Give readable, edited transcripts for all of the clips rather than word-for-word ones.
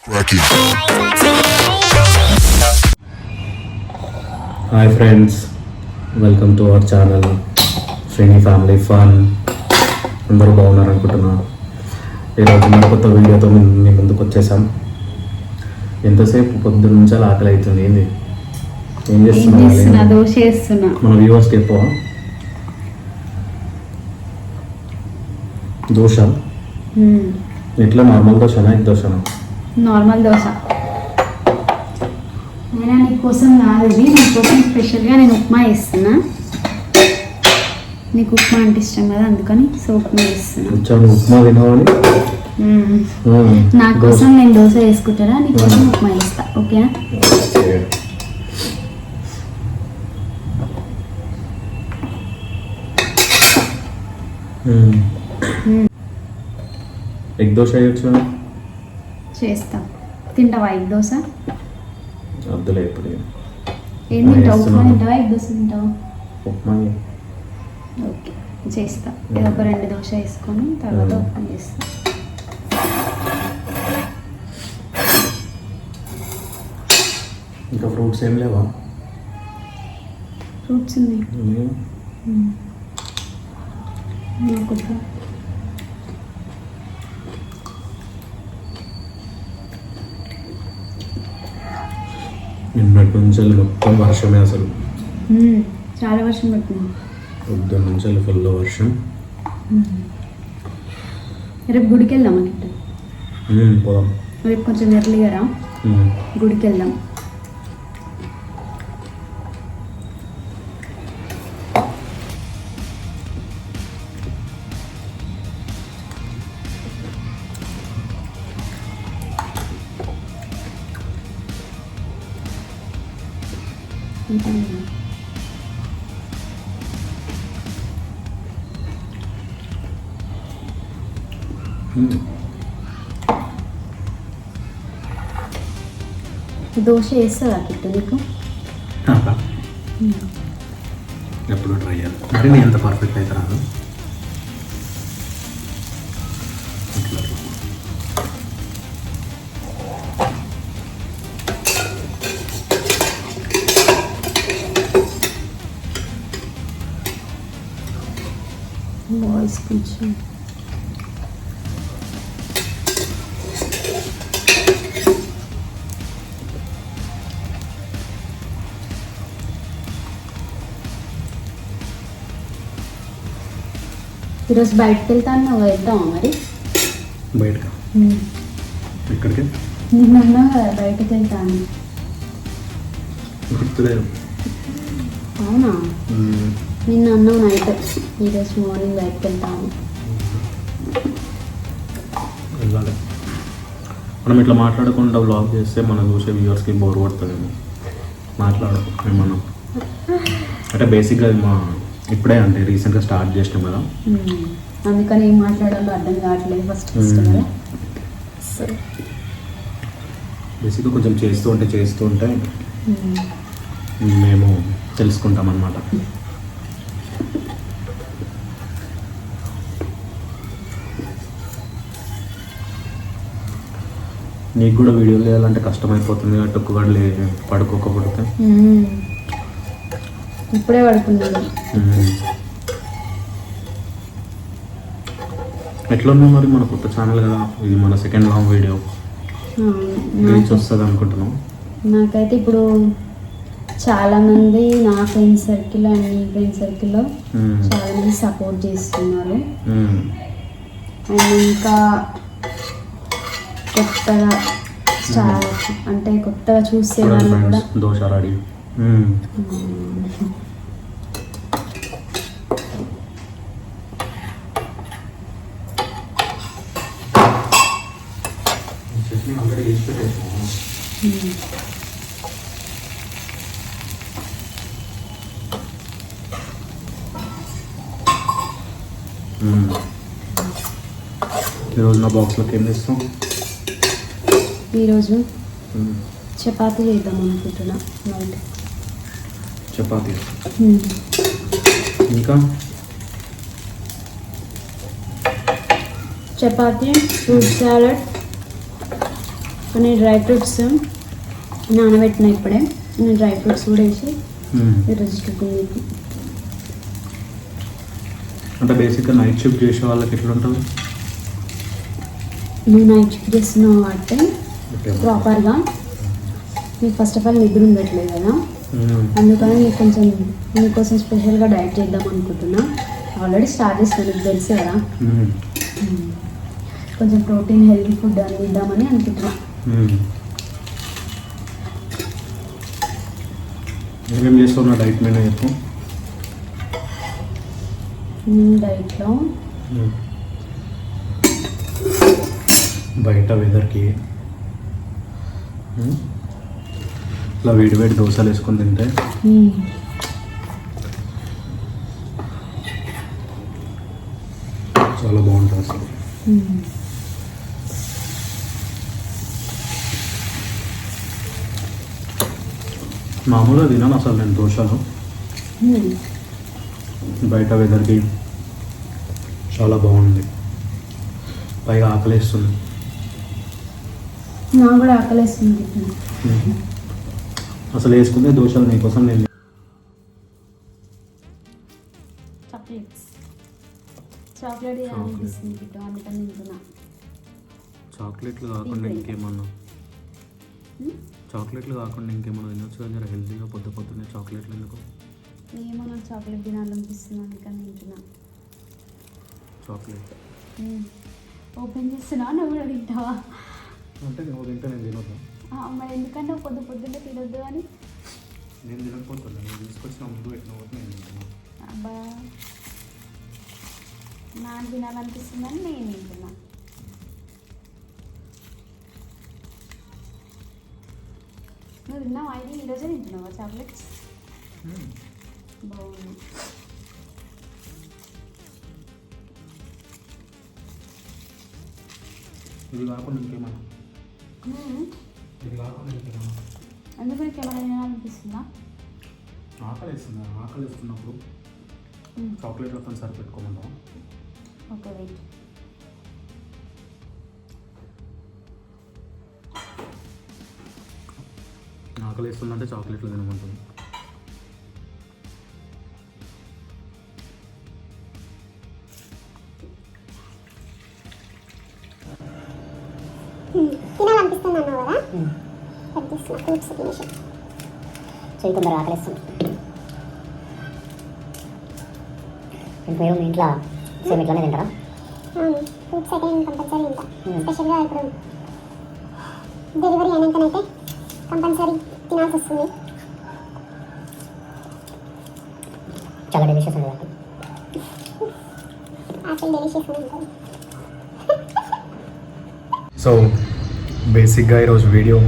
Hi friends, welcome to our channel Srini family fun. అందరూ బాగున్నారు అనుకుంటున్నాను. ఈరోజు మన కొత్త వీడియోతో మీ ముందుకు వచ్చేసాం. ఎంతసేపు పొద్దున్న నుంచి అలా ఆకలి అవుతుంది. ఏంది ఏం చేస్తున్నా? దోశ చేస్తున్నా. మన వ్యూవర్స్కి ఎక్కువ దోశ ఎట్లా? నార్మల్ దోశనా, ఎగ్ దోశనా? నార్మల్ దోశ. నేను నీకోసం కాదు, ఇది నీకోసం స్పెషల్గా నేను ఉప్మా చేస్తున్నా. నీకు ఉప్మా అంటే ఇష్టం కదా, అందుకని సో ఉప్మా చేస్తున్నా. ఉప్మా తినవని నా కోసం నేను దోశ వేసుకుంటారా, నీకోసం ఉప్మా చేస్తా. ఓకేనా? ఎగ్ దోశ చేయొచ్చు. చేస్తా. తింటావా ఎగ్ దోశ? వద్దులే ఇప్పుడు. ఏం తింటావు? ఉప్మా తింటావా, ఎగ్ దోశ తింటావా? ఉప్మా. ఓకే, చేస్తా. ఇది ఒక 2 దోశ వేసుకొని తర్వాత ఉప్మా చేస్తా. ఇంకా ఫ్రూట్స్ ఏం లేవా? ఫ్రూట్స్ ఉన్నాయి. నాకు నిన్నటి నుంచి మొత్తం వర్షమే. అసలు చాలా వర్షం పడుతుంది. పొద్దున్న నుంచి ఫుల్ వర్షం. రేపు గుడికి వెళ్దాం అన్నట్టు. పోదాం. రేపు కొంచెం ఎర్లీగా రా, గుడికి వెళ్దాం. దోశ వేస్తుందా కిట్టు నీకు? ఎప్పుడు ట్రై చేయాలి. మరి నేను ఎంత పర్ఫెక్ట్ అయితే రాదు. వాయిస్ కొంచెం ఈరోజు బయటకు వెళ్తాను. వెళ్తామా మరి? బయటకా? ఎక్కడికి? నిన్న కదా బయటకు వెళ్తాను. అవునా? నిన్న అన్నావు నైట్, ఈరోజు మార్నింగ్ బయటకు వెళ్తాను. వెళ్ళాలి. మనం ఇట్లా మాట్లాడకుండా వ్లాగ్ చేస్తే మనం చూసే వ్యూవర్స్కి బోర్ కొడుతుందేమో. మాట్లాడకు ఏమన్నా అంటే బేసిక్గా మా ఇప్పుడే అంటే రీసెంట్గా స్టార్ట్ చేసినాం కదా, అందుకని ఏం మాట్లాడాలో అర్థం కావట్లేదు ఫస్ట్ కదా. బేసిక్గా కొంచెం చేస్తూ ఉంటే మేము తెలుసుకుంటాం అన్నమాట. నీకు కూడా వీడియోలు చేయాలంటే కష్టమైపోతుంది కాబట్టి ఒక్కగాడు పడుకోకపోతే. ఇప్పుడే పడుకున్నాను. ఎట్లున్నా మరి మన కొత్త ఛానల్ కదా, ఇది మన సెకండ్ లాంగ్ వీడియో రీచ్ వస్తుంది అనుకుంటున్నాం. నాకైతే ఇప్పుడు చాలామంది నా ఫ్రెండ్ సర్కిల్ అండ్ నీ ఫ్రెండ్ సర్కిల్లో చాలామంది సపోర్ట్ చేస్తున్నారు. అండ్ ఇంకా కొత్తగా అంటే కొత్తగా చూసే వాళ్ళు కూడా దోశ రెడీ. ఈరోజు నా బాక్స్లోకి ఏం చేస్తాం? ఈరోజు చపాతీ చేద్దాం అనుకుంటున్నా. నైట్ చపాతీ. ఇంకా చపాతీ, ఫ్రూట్ సాలడ్, కొన్ని డ్రై ఫ్రూట్స్ నానబెట్టిన ఇప్పుడే, నేను డ్రై ఫ్రూట్స్ కూడా వేసి ఈరోజు టిఫిన్. అంటే బేసిక్గా నైట్ షిఫ్ట్ చేసే వాళ్ళకి ఎట్లా ఉంటుంది? నువ్వు నైట్ షిఫ్ట్ చేస్తున్నావు అంటే ప్రాపర్గా నీకు ఫస్ట్ ఆఫ్ ఆల్ నిద్ర ఉండట్లేదు కదా, అందుకని నీకు కొంచెం నీకోసం స్పెషల్గా డైట్ చేద్దాం అనుకుంటున్నా. ఆల్రెడీ స్టార్ట్ చేస్తాను, నీకు తెలుసు కదా. కొంచెం ప్రోటీన్ హెల్తీ ఫుడ్ అందిద్దామని అనుకుంటున్నా. ఏమేమి చేస్తావు నా డైట్ మీద చెప్పు. డైట్లో బయట వెదర్కి ఇట్లా వేడి వేడి దోశలు వేసుకొని తింటే చాలా బాగుంటుంది అసలు. మామూలుగా తినాను అసలు నేను దోశలు. బయట వెదర్కి చాలా బాగుంది, పైగా ఆకలేస్తుంది. నాకు కూడా ఆకలేస్తుంది. అసలు వేసుకుంటే దోశలు నీకోసం నేను చాక్లెట్ అనిపిస్తుంది అందుకని తింటున్నా. చాక్లెట్లు కాకుండా ఇంకేమన్నా తినొచ్చు కదా, జర హెల్తీగా పొద్దున్నే చాక్లెట్లు ఎందుకు? ఏమో నాకు చాక్లెట్ తినాలనిపిస్తుంది అందుకని తింటున్నా. చాక్లెట్ ఓపెన్ చేస్తున్నా, నువ్వు కూడా తింటావా? అంటే నువ్వు తింటే నేను తినొద్దా? మరి ఎందుకంటే పొద్దున్నే తినొద్దు అని. నేను తినకపోతున్నా, నేను తీసుకొచ్చిన ముందు పెట్టిన నేను తింటున్నా. అబ్బా, నాకు తినాలనిపిస్తుందని నేను తింటున్నా. నువ్వు తిన్నావా? ఇది ఈరోజే తింటున్నావా చాక్లెట్స్? బాగుంది. ఇది కాకుండా ఇంకేమన్నా అందుకు నీకు ఏమైనా తినాలనిపిస్తుందా? ఆకలి వేస్తున్నప్పుడు చాక్లెట్లతో సరిపెట్టుకోమన్నా. Okay wait. ఆకలి వేస్తుందంటే చాక్లెట్లు తినమంటుంది. తినాలనిపిస్తుంది అన్నావు కదా, ఫ్రూట్స్ తినేసి చెయ్యి తొందరగా ఆకలిస్తుంది. మీరు మీ ఇంట్లో సేమ్ ఇట్లానే తింటారా? ఫ్రూట్స్ అయితే నేను కంపల్సరీ తింటా. స్పెషల్గా ఇప్పుడు డెలివరీ అయినాకనైతే కంపల్సరీ తినాల్సి వస్తుంది. చాలా డెలిషియస్ ఉంది యాపిల్. యాపిల్ డెలిషియస్ ఉంటుంది. సో బేసిక్గా ఈరోజు వీడియో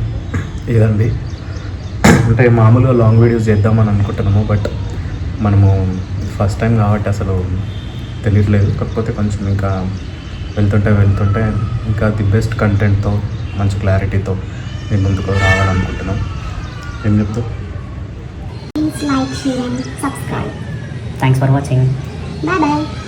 ఇదండి. అంటే మామూలుగా లాంగ్ వీడియోస్ చేద్దామని అనుకుంటున్నాము, బట్ మనము ఫస్ట్ టైం కాబట్టి అసలు తెలియట్లేదు. కాకపోతే కొంచెం ఇంకా వెళ్తుంటే ఇంకా ది బెస్ట్ కంటెంట్తో మంచి క్లారిటీతో మేము ముందుకు రావాలనుకుంటున్నాం. ఏం చెప్తావు? Please like, share and subscribe. Thanks for watching. Bye bye.